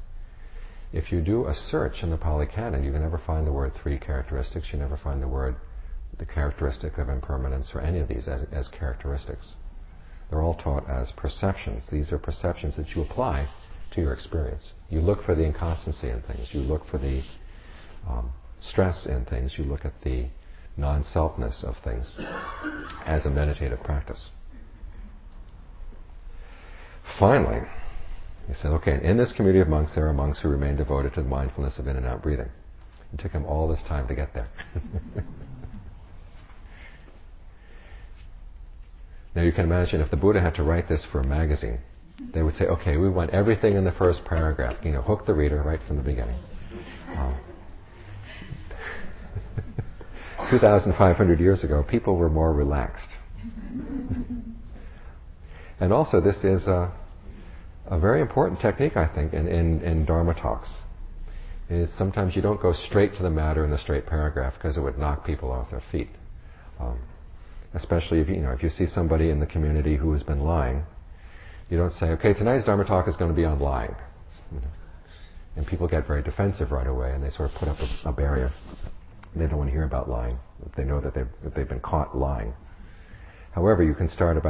If you do a search in the Pali Canon, you can never find the word 3 characteristics. You never find the characteristic of impermanence or any of these as characteristics. They're all taught as perceptions. These are perceptions that you apply to your experience. You look for the inconstancy in things. You look for the stress in things. You look at the non-selfness of things as a meditative practice. Finally, he said, okay, in this community of monks, there are monks who remain devoted to the mindfulness of in and out breathing. It took him all this time to get there. Now you can imagine if the Buddha had to write this for a magazine, they would say, okay, we want everything in the first paragraph, hook the reader right from the beginning. 2,500 years ago, people were more relaxed. And also, this is a very important technique, I think, in Dharma talks. Is sometimes you don't go straight to the matter in the straight paragraph because it would knock people off their feet. Especially if you see somebody in the community who has been lying, you don't say, okay, tonight's Dharma talk is going to be on lying. And people get very defensive right away, and they sort of put up a barrier. They don't want to hear about lying. They know that they've been caught lying. However, you can start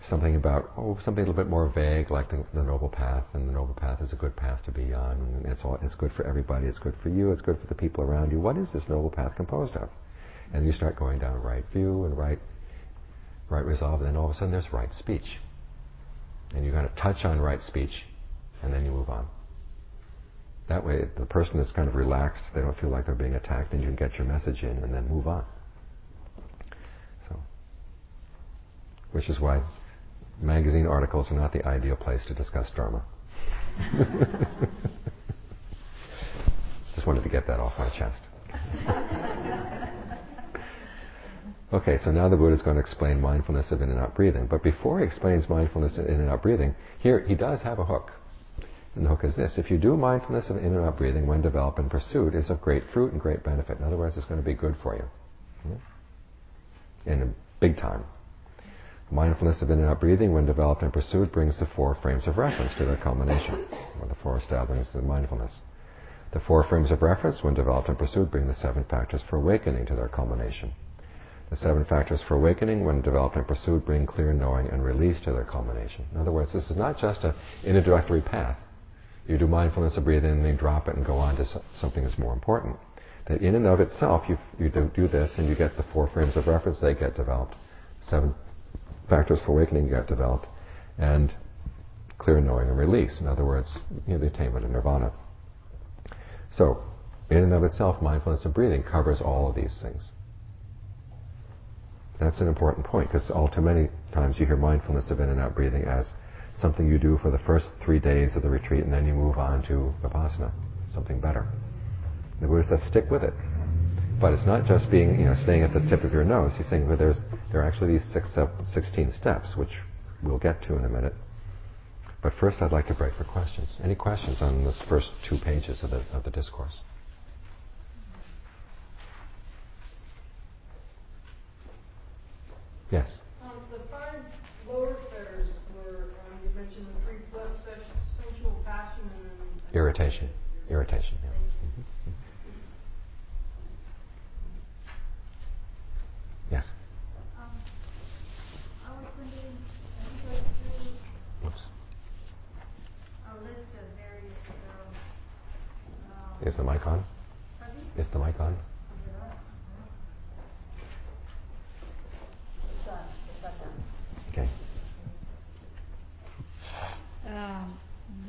something a little bit more vague, like the Noble Path, and the Noble Path is a good path to be on, and it's good for everybody, it's good for you, it's good for the people around you. What is this Noble Path composed of? And you start going down right view and right resolve, and then all of a sudden there's right speech. And you're going to touch on right speech, and then you move on. That way, the person is kind of relaxed, they don't feel like they're being attacked, and you can get your message in and then move on. So, which is why magazine articles are not the ideal place to discuss Dharma. Just wanted to get that off my chest. Okay, so now the Buddha is going to explain mindfulness of in and out breathing. But before he explains mindfulness of in and out breathing, here he does have a hook. And the hook is this: if you do mindfulness of in and out breathing when developed and pursued, it is of great fruit and great benefit. In other words, it's going to be good for you. In a big time. Mindfulness of in and out breathing, when developed and pursued, brings the 4 frames of reference to their culmination, or the 4 establishments of mindfulness. The 4 frames of reference, when developed and pursued, bring the 7 factors for awakening to their culmination. The 7 factors for awakening, when developed and pursued, bring clear knowing and release to their culmination. In other words, this is not just an introductory path. You do mindfulness of breathing and then drop it and go on to something that's more important. That in and of itself, you do this and you get the 4 frames of reference, they get developed. 7 factors for awakening get developed. And clear knowing and release. In other words, the attainment of nirvana. So, in and of itself, mindfulness of breathing covers all of these things. That's an important point, because all too many times you hear mindfulness of in and out breathing as something you do for the first 3 days of the retreat, and then you move on to Vipassana, something better. The Buddha says, stick with it. But it's not just being, staying at the tip of your nose. He's saying that there are actually these 16 steps, which we'll get to in a minute. But first, I'd like to break for questions. Any questions on this first 2 pages of the discourse? Yes. The 5 lower prayers were, you mentioned the 3 plus sensual passion and Irritation. Irritation, yeah. Mm-hmm. Yes. I was wondering, have you go through Oops. a list of various Is the mic on? pardon? Is the mic on? It's on. It's on. Okay.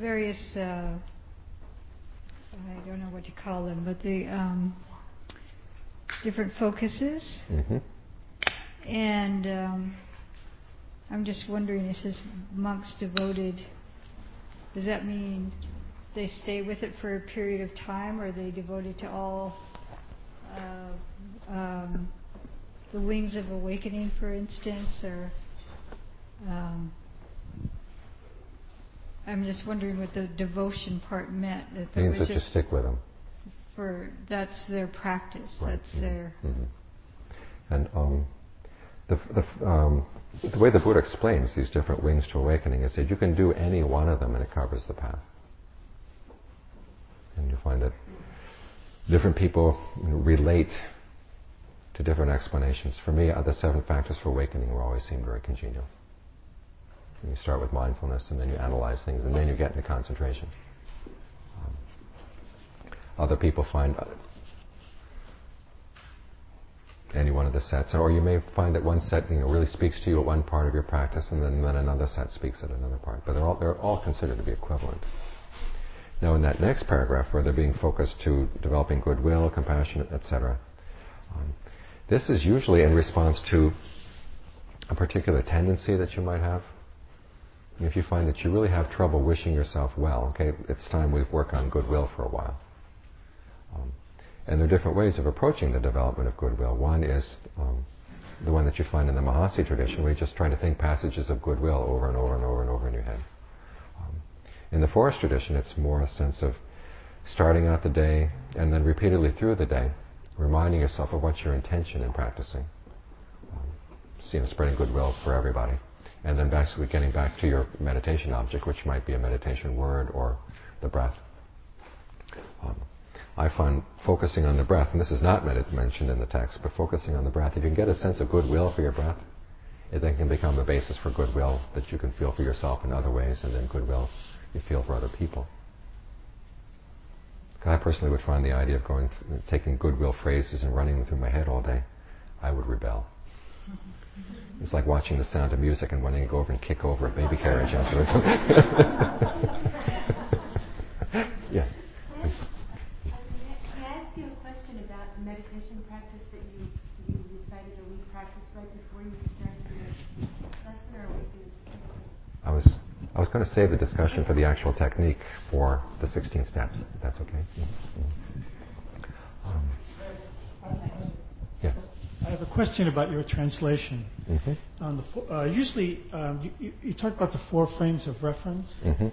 Various, I don't know what to call them, but the different focuses. Mm-hmm. And I'm just wondering, it says monks devoted. Does that mean they stay with it for a period of time, or are they devoted to all the wings of awakening, for instance? Or I'm just wondering what the devotion part meant. That there Means was that you just stick with them. that's their practice. Right. That's their. Mm-hmm. And the way the Buddha explains these different wings to awakening is that you can do any one of them and it covers the path. And you find that different people relate to different explanations. For me, the 7 factors for awakening will always seem very congenial. And you start with mindfulness, and then you analyze things, and then you get into concentration. Other people find any one of the sets, or you may find that one set really speaks to you at one part of your practice, and then another set speaks at another part. But they're all considered to be equivalent. Now, in that next paragraph, where they're being focused to developing goodwill, compassion, etc., this is usually in response to a particular tendency that you might have. If you find that you really have trouble wishing yourself well, okay, it's time we work on goodwill for a while. And there are different ways of approaching the development of goodwill. One is the one that you find in the Mahasi tradition, where you just try to think passages of goodwill over and over and over and over in your head. In the Forest tradition, it's more a sense of starting out the day and then repeatedly through the day, reminding yourself of what's your intention in practicing. Spreading goodwill for everybody. And then basically getting back to your meditation object, which might be a meditation word or the breath. I find focusing on the breath, and this is not mentioned in the text, but focusing on the breath, if you can get a sense of goodwill for your breath, it then can become a basis for goodwill that you can feel for yourself in other ways, and then goodwill you feel for other people. I personally would find the idea of taking goodwill phrases and running them through my head all day, I would rebel. It's like watching The Sound of Music and wanting to go over and kick over a baby carriage afterwards. Yeah. Can I ask you a question about the meditation practice that you recited a week practice right before you started your lesson, or was it? I was going to save the discussion for the actual technique for the 16 steps. If that's okay. Yes. I have a question about your translation. Mm-hmm. On usually, you talk about the 4 frames of reference. Mm-hmm.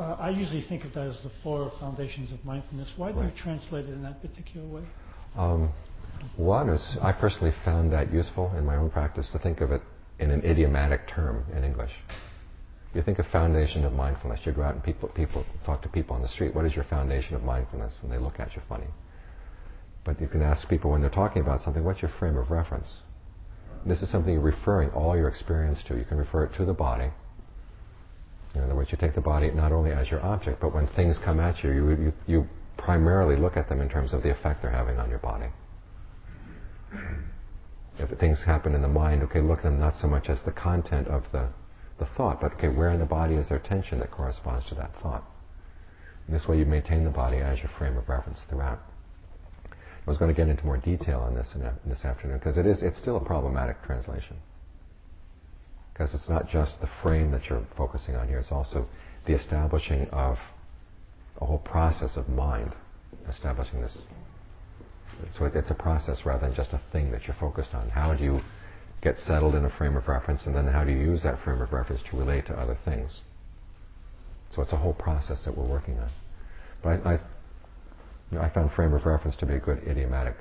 I usually think of that as the 4 foundations of mindfulness. Why do you translate it in that particular way? One is, I personally found that useful in my own practice to think of it in an idiomatic term in English. You think of foundation of mindfulness. You go out and people talk to people on the street. What is your foundation of mindfulness? And they look at you funny. But you can ask people when they're talking about something, what's your frame of reference? And this is something you're referring all your experience to. You can refer it to the body. In other words, you take the body not only as your object, but when things come at you, you primarily look at them in terms of the effect they're having on your body. If things happen in the mind, okay, look at them not so much as the content of the thought, but okay, where in the body is there tension that corresponds to that thought? And this way you maintain the body as your frame of reference throughout. I was going to get into more detail on this in this afternoon, because it's still a problematic translation. Because it's not just the frame that you're focusing on here, it's also the establishing of a whole process of mind, establishing this So it's a process rather than just a thing that you're focused on. How do you get settled in a frame of reference, and then how do you use that frame of reference to relate to other things? So it's a whole process that we're working on. But I found frame of reference to be a good idiomatic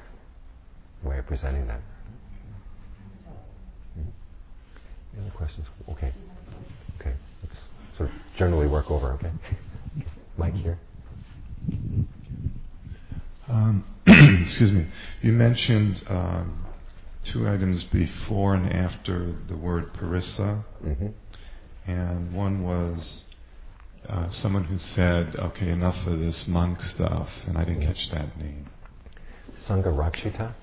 way of presenting that. Any other questions? Okay. Let's sort of generally work over, okay? Mike here. Excuse me. You mentioned 2 items before and after the word parissa. Mm-hmm. And one was someone who said, okay, enough of this monk stuff, and I didn't catch that name. Sangha Rakshita.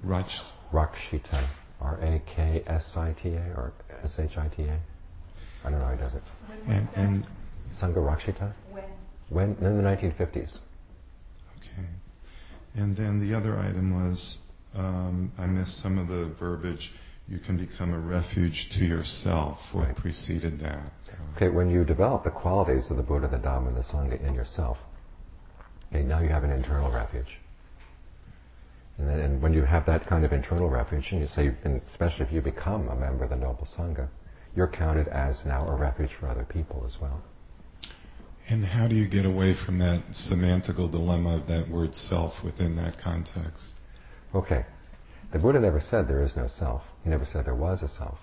Rakshita. Raksita or Shita. I don't know how he does it. And Sangha Rakshita? When? In the 1950s. Okay. And then the other item was, I missed some of the verbiage, you can become a refuge to yourself. What preceded that? Okay, when you develop the qualities of the Buddha, the Dhamma, and the Sangha in yourself, okay, now you have an internal refuge. And when you have that kind of internal refuge, and you say, and especially if you become a member of the Noble Sangha, you're counted as now a refuge for other people as well. And how do you get away from that semantical dilemma of that word self within that context? Okay. The Buddha never said there is no self. He never said there was a self.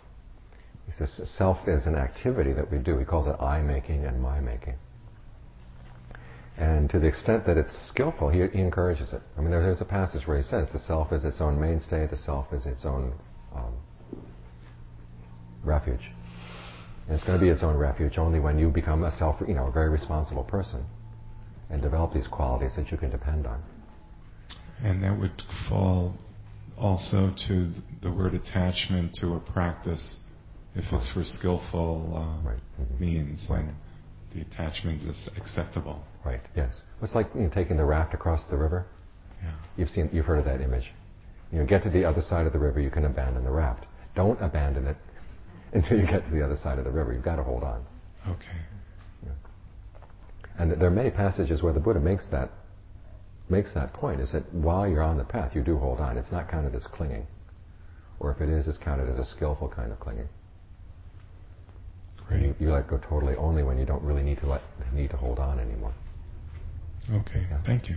He says self is an activity that we do. He calls it I-making and my-making. And to the extent that it's skillful, he encourages it. I mean, there's a passage where he says the self is its own mainstay, the self is its own refuge. And it's going to be its own refuge only when you become a very responsible person and develop these qualities that you can depend on. And that would fall also to the word attachment to a practice, if it's for skillful means, and the attachment is acceptable. Right. Yes. It's like taking the raft across the river. Yeah. You've heard of that image. Get to the other side of the river, you can abandon the raft. Don't abandon it until you get to the other side of the river. You've got to hold on. Okay. Yeah. And there are many passages where the Buddha makes that point, is that while you're on the path, you do hold on. It's not counted as clinging. Or if it is, it's counted as a skillful kind of clinging. Great. You let go totally only when you don't really need to hold on anymore. Okay. Yeah. Thank you.